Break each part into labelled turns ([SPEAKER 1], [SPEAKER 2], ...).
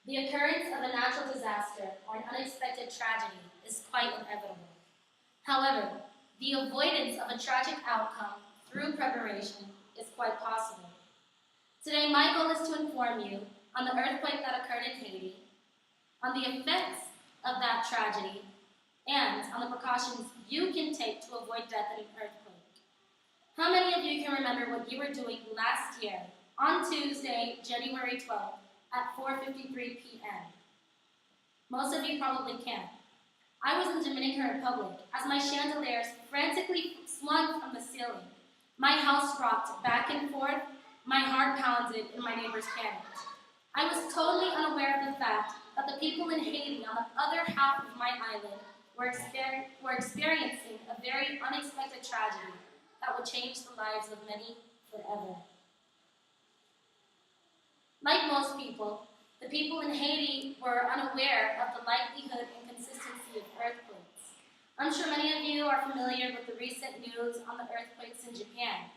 [SPEAKER 1] The occurrence of a natural disaster or an unexpected tragedy is quite inevitable. However, the avoidance of a tragic outcome through preparation is quite possible. Today, my goal is to inform you on the earthquake that occurred in Haiti, on the effects of that tragedy, and on the precautions you can take to avoid death in an earthquake. How many of you can remember what you were doing last year on Tuesday, January 12th at 4:53 p.m.? Most of you probably can. I was in the Dominican Republic as my chandeliers frantically swung from the ceiling. My house rocked back and forth, my heart pounded, and my neighbors panicked. I was totally unaware of the fact that the people in Haiti on the other half of my island were experiencing a very unexpected tragedy that would change the lives of many forever. Like most people, the people in Haiti were unaware of the likelihood and consistency of earthquakes. I'm sure many of you are familiar with the recent news on the earthquakes in Japan.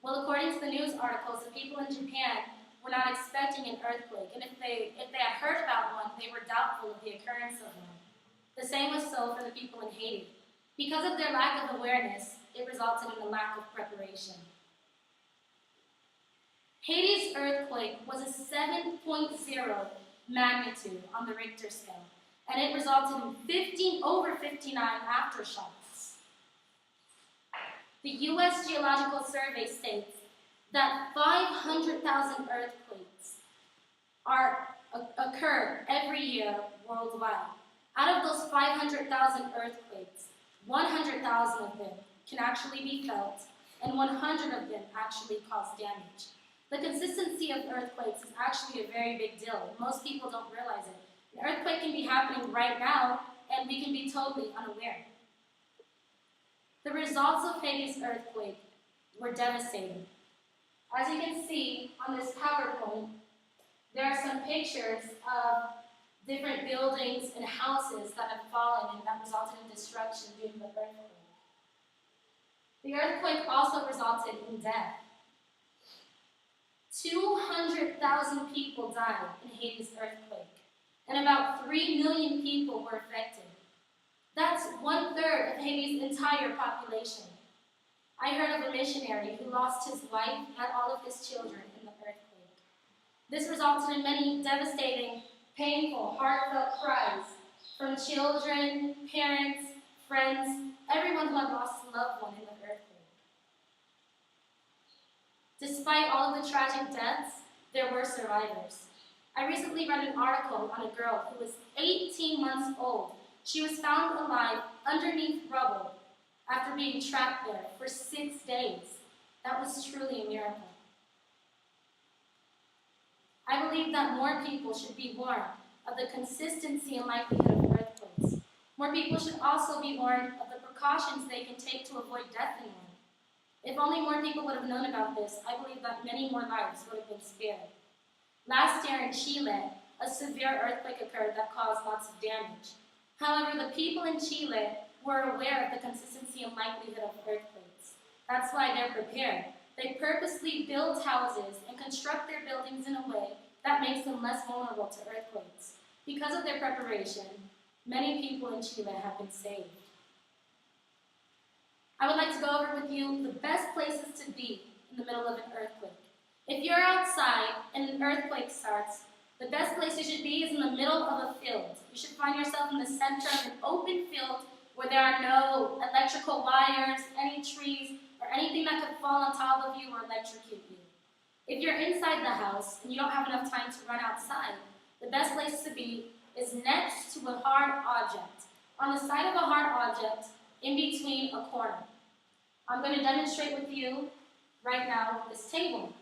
[SPEAKER 1] Well, according to the news articles, the people in Japan were not expecting an earthquake, and if they had heard about one, they were doubtful of the occurrence of one. The same was so for the people in Haiti. Because of their lack of awareness, it resulted in a lack of preparation. Haiti's earthquake was a 7.0 magnitude on the Richter scale, and it resulted in over 59 aftershocks. The U.S. Geological Survey states that 500,000 earthquakes occur every year worldwide. Out of those 500,000 earthquakes, 100,000 of them can actually be felt, and 100 of them actually cause damage. The consistency of earthquakes is actually a very big deal. Most people don't realize it. An earthquake can be happening right now, and we can be totally unaware. The results of Haiti's earthquake were devastating. As you can see on this PowerPoint, there are some pictures of different buildings and houses that have fallen and that resulted in destruction due to the earthquake. The earthquake also resulted in death. 200,000 people died in Haiti's earthquake, and about 3 million people were affected. That's 1/3 of Haiti's entire population. I heard of a missionary who lost his wife and all of his children in the earthquake. This resulted in many devastating, painful, heartfelt cries from children, parents, friends, everyone who had lost a loved one in the earthquake. Despite all of the tragic deaths, there were survivors. I recently read an article on a girl who was 18 months old. She was found alive underneath rubble after being trapped there for 6 days. That was truly a miracle. I believe that more people should be warned of the consistency and likelihood of earthquakes. More people should also be warned of the precautions they can take to avoid death in one. If only more people would have known about this, I believe that many more lives would have been spared. Last year in Chile, a severe earthquake occurred that caused lots of damage. However, the people in Chile were aware of the consistency and likelihood of earthquakes. That's why they're prepared. They purposely build houses and construct their buildings in a way that makes them less vulnerable to earthquakes. Because of their preparation, many people in Chile have been saved. I would like to go over with you the best places to be in the middle of an earthquake. If you're outside and an earthquake starts, the best place you should be is in the middle of a field. You should find yourself in the center of an open field where there are no electrical wires, any trees, or anything that could fall on top of you or electrocute you. If you're inside the house and you don't have enough time to run outside, the best place to be is next to a hard object. On the side of a hard object, in between a corner. I'm going to demonstrate with you right now with this table.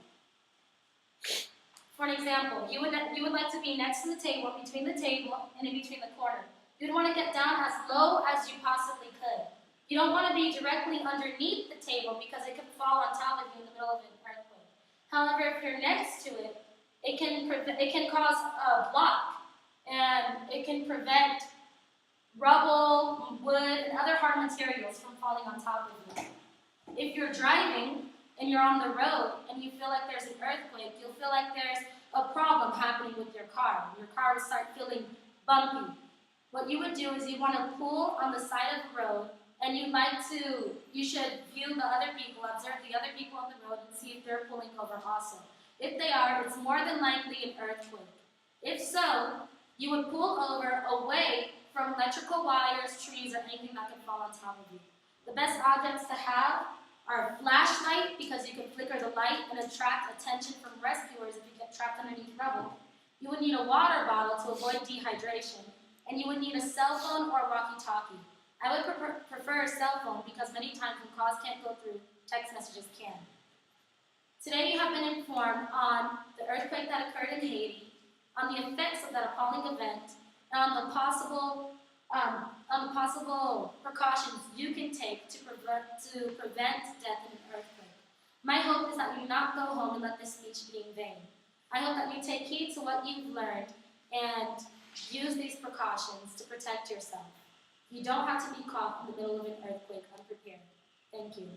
[SPEAKER 1] For an example, you would like to be next to the table, between the table and in between the corner. You'd want to get down as low as you possibly could. You don't want to be directly underneath the table because it could fall on top of you in the middle of an earthquake. However, if you're next to it, it can cause a block, and it can prevent rubble, wood, and other hard materials from falling on top of you. If you're driving and you're on the road and you feel like there's an earthquake, you'll feel like there's a problem happening with your car. Your car will start feeling bumpy. What you would do is you want to pull on the side of the road, and you should view the other people, observe the other people on the road, and see if they're pulling over also. If they are, it's more than likely an earthquake. If so, you would pull over away from electrical wires, trees, or anything that could fall on top of you. The best objects to have are a flashlight, because you can flicker the light and attract attention from rescuers if you get trapped underneath rubble. You would need a water bottle to avoid dehydration, and you would need a cell phone or a walkie-talkie. I would prefer a cell phone because many times when calls can't go through, text messages can. Today you have been informed on the earthquake that occurred in Haiti, on the effects of that appalling event, and on the possible precautions you can take to prevent death in an earthquake. My hope is that you not go home and let this speech be in vain. I hope that you take heed to what you've learned and use these precautions to protect yourself. You don't have to be caught in the middle of an earthquake unprepared. Thank you.